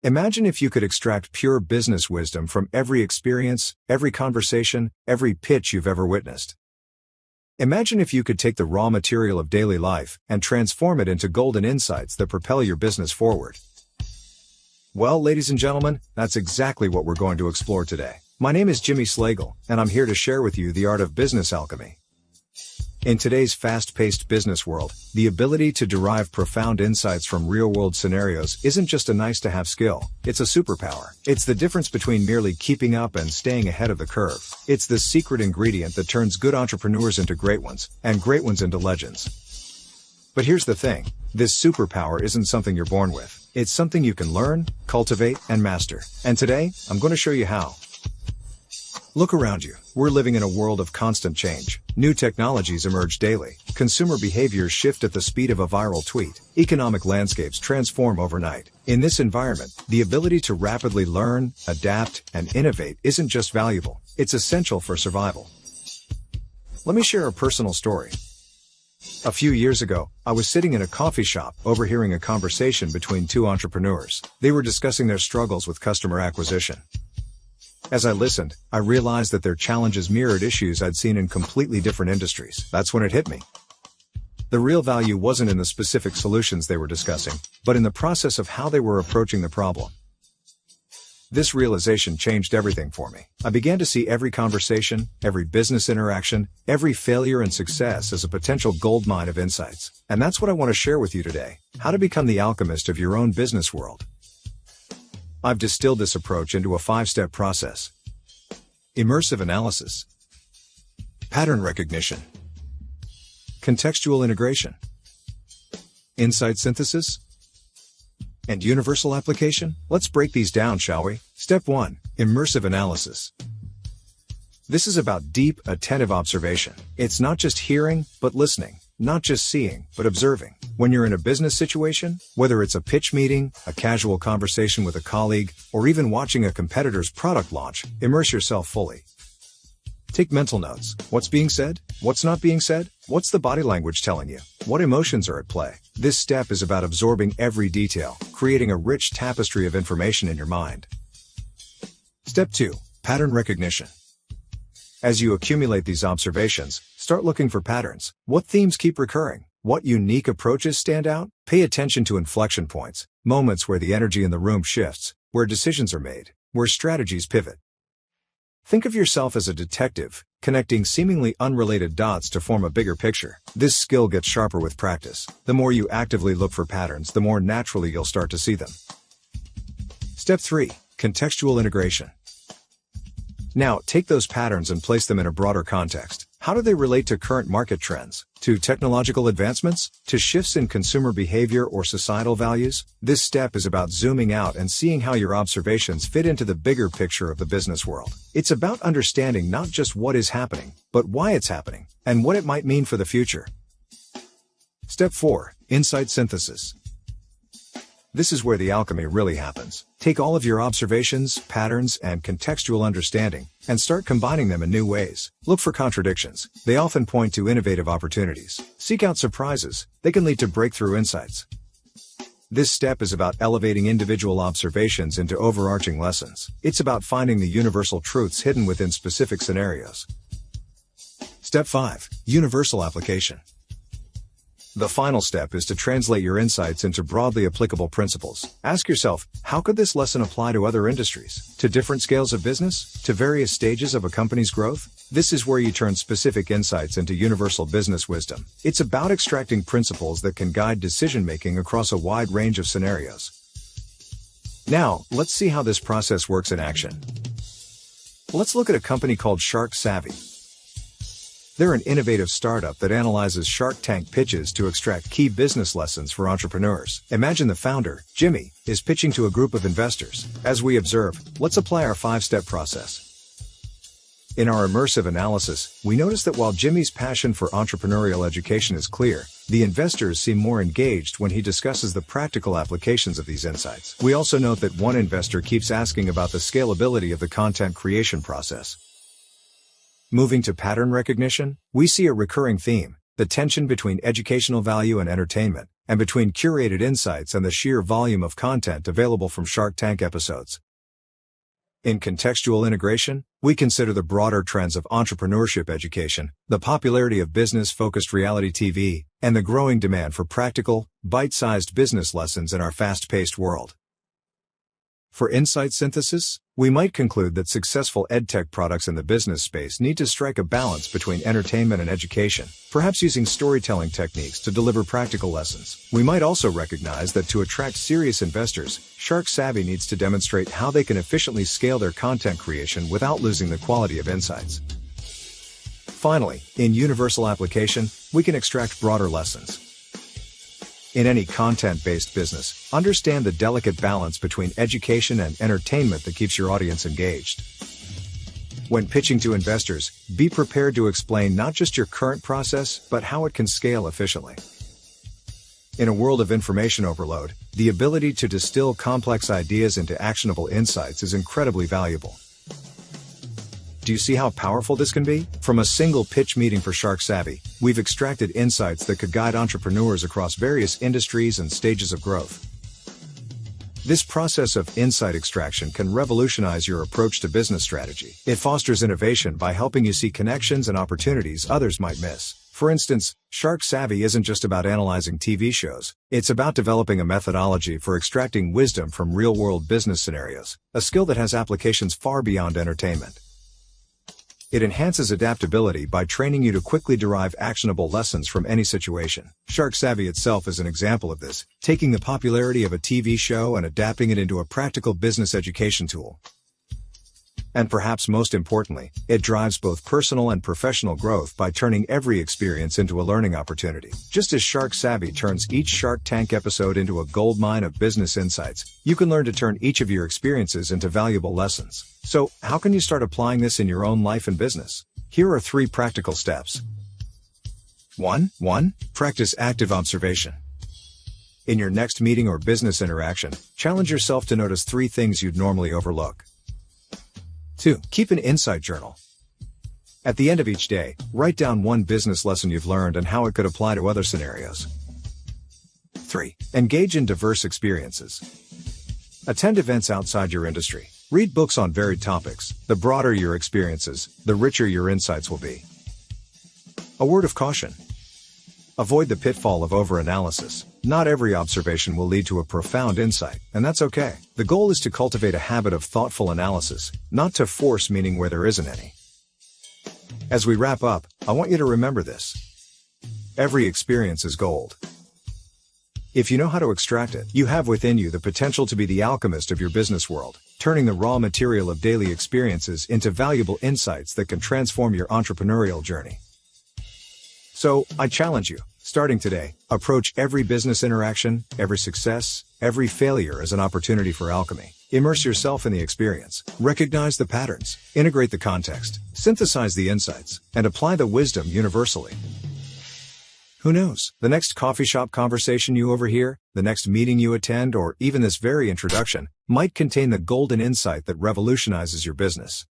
Imagine if you could extract pure business wisdom from every experience, every conversation, every pitch you've ever witnessed. Imagine if you could take the raw material of daily life and transform it into golden insights that propel your business forward. Well, ladies and gentlemen, that's exactly what we're going to explore today. My name is Jimmy Slagle, and I'm here to share with you the art of business alchemy. In today's fast-paced business world, the ability to derive profound insights from real-world scenarios isn't just a nice-to-have skill, it's a superpower. It's the difference between merely keeping up and staying ahead of the curve. It's the secret ingredient that turns good entrepreneurs into great ones, and great ones into legends. But here's the thing, this superpower isn't something you're born with. It's something you can learn, cultivate, and master. And today, I'm going to show you how. Look around you. We're living in a world of constant change. New technologies emerge daily. Consumer behaviors shift at the speed of a viral tweet. Economic landscapes transform overnight. In this environment, the ability to rapidly learn, adapt, and innovate isn't just valuable. It's essential for survival. Let me share a personal story. A few years ago, I was sitting in a coffee shop, overhearing a conversation between two entrepreneurs. They were discussing their struggles with customer acquisition. As I listened, I realized that their challenges mirrored issues I'd seen in completely different industries. That's when it hit me. The real value wasn't in the specific solutions they were discussing, but in the process of how they were approaching the problem. This realization changed everything for me. I began to see every conversation, every business interaction, every failure and success as a potential goldmine of insights. And that's what I want to share with you today: how to become the alchemist of your own business world. I've distilled this approach into a 5-step process: immersive analysis, pattern recognition, contextual integration, insight synthesis, and universal application. Let's break these down, shall we? Step 1. Immersive analysis. This is about deep, attentive observation. It's not just hearing, but listening. Not just seeing, but observing. When you're in a business situation, whether it's a pitch meeting, a casual conversation with a colleague, or even watching a competitor's product launch, immerse yourself fully. Take mental notes. What's being said? What's not being said? What's the body language telling you? What emotions are at play? This step is about absorbing every detail, creating a rich tapestry of information in your mind. Step 2. Pattern recognition. As you accumulate these observations, start looking for patterns. What themes keep recurring? What unique approaches stand out? Pay attention to inflection points, moments where the energy in the room shifts, where decisions are made, where strategies pivot. Think of yourself as a detective, connecting seemingly unrelated dots to form a bigger picture. This skill gets sharper with practice. The more you actively look for patterns, the more naturally you'll start to see them. Step 3. Contextual integration. Now, take those patterns and place them in a broader context. How do they relate to current market trends? To technological advancements? To shifts in consumer behavior or societal values? This step is about zooming out and seeing how your observations fit into the bigger picture of the business world. It's about understanding not just what is happening, but why it's happening, and what it might mean for the future. Step 4. Insight synthesis. This is where the alchemy really happens. Take all of your observations, patterns, and contextual understanding, and start combining them in new ways. Look for contradictions. They often point to innovative opportunities. Seek out surprises. They can lead to breakthrough insights. This step is about elevating individual observations into overarching lessons. It's about finding the universal truths hidden within specific scenarios. Step 5. Universal application. The final step is to translate your insights into broadly applicable principles. Ask yourself, how could this lesson apply to other industries? To different scales of business? To various stages of a company's growth? This is where you turn specific insights into universal business wisdom. It's about extracting principles that can guide decision-making across a wide range of scenarios. Now, let's see how this process works in action. Let's look at a company called Shark Savvy. They're an innovative startup that analyzes Shark Tank pitches to extract key business lessons for entrepreneurs. Imagine the founder, Jimmy, is pitching to a group of investors. As we observe, let's apply our 5-step process. In our immersive analysis, we notice that while Jimmy's passion for entrepreneurial education is clear, the investors seem more engaged when he discusses the practical applications of these insights. We also note that one investor keeps asking about the scalability of the content creation process. Moving to pattern recognition, we see a recurring theme: the tension between educational value and entertainment, and between curated insights and the sheer volume of content available from Shark Tank episodes. In contextual integration, we consider the broader trends of entrepreneurship education, the popularity of business-focused reality TV, and the growing demand for practical, bite-sized business lessons in our fast-paced world. For insight synthesis, we might conclude that successful edtech products in the business space need to strike a balance between entertainment and education, perhaps using storytelling techniques to deliver practical lessons. We might also recognize that to attract serious investors, Shark Savvy needs to demonstrate how they can efficiently scale their content creation without losing the quality of insights. Finally, in universal application, we can extract broader lessons. In any content-based business, understand the delicate balance between education and entertainment that keeps your audience engaged. When pitching to investors, be prepared to explain not just your current process, but how it can scale efficiently. In a world of information overload, the ability to distill complex ideas into actionable insights is incredibly valuable. Do you see how powerful this can be? From a single pitch meeting for Shark Savvy, we've extracted insights that could guide entrepreneurs across various industries and stages of growth. This process of insight extraction can revolutionize your approach to business strategy. It fosters innovation by helping you see connections and opportunities others might miss. For instance, Shark Savvy isn't just about analyzing TV shows. It's about developing a methodology for extracting wisdom from real-world business scenarios, a skill that has applications far beyond entertainment. It enhances adaptability by training you to quickly derive actionable lessons from any situation. Shark Savvy itself is an example of this, taking the popularity of a TV show and adapting it into a practical business education tool. And perhaps most importantly, it drives both personal and professional growth by turning every experience into a learning opportunity. Just as Shark Savvy turns each Shark Tank episode into a goldmine of business insights, you can learn to turn each of your experiences into valuable lessons. So, how can you start applying this in your own life and business? Here are 3 practical steps. 1. Practice active observation. In your next meeting or business interaction, challenge yourself to notice 3 things you'd normally overlook. 2. Keep an insight journal. At the end of each day, write down 1 business lesson you've learned and how it could apply to other scenarios. 3. Engage in diverse experiences. Attend events outside your industry. Read books on varied topics. The broader your experiences, the richer your insights will be. A word of caution. Avoid the pitfall of overanalysis. Not every observation will lead to a profound insight, and that's okay. The goal is to cultivate a habit of thoughtful analysis, not to force meaning where there isn't any. As we wrap up, I want you to remember this. Every experience is gold. If you know how to extract it, you have within you the potential to be the alchemist of your business world, turning the raw material of daily experiences into valuable insights that can transform your entrepreneurial journey. So, I challenge you, starting today, approach every business interaction, every success, every failure as an opportunity for alchemy. Immerse yourself in the experience, recognize the patterns, integrate the context, synthesize the insights, and apply the wisdom universally. Who knows? The next coffee shop conversation you overhear, the next meeting you attend, or even this very introduction, might contain the golden insight that revolutionizes your business.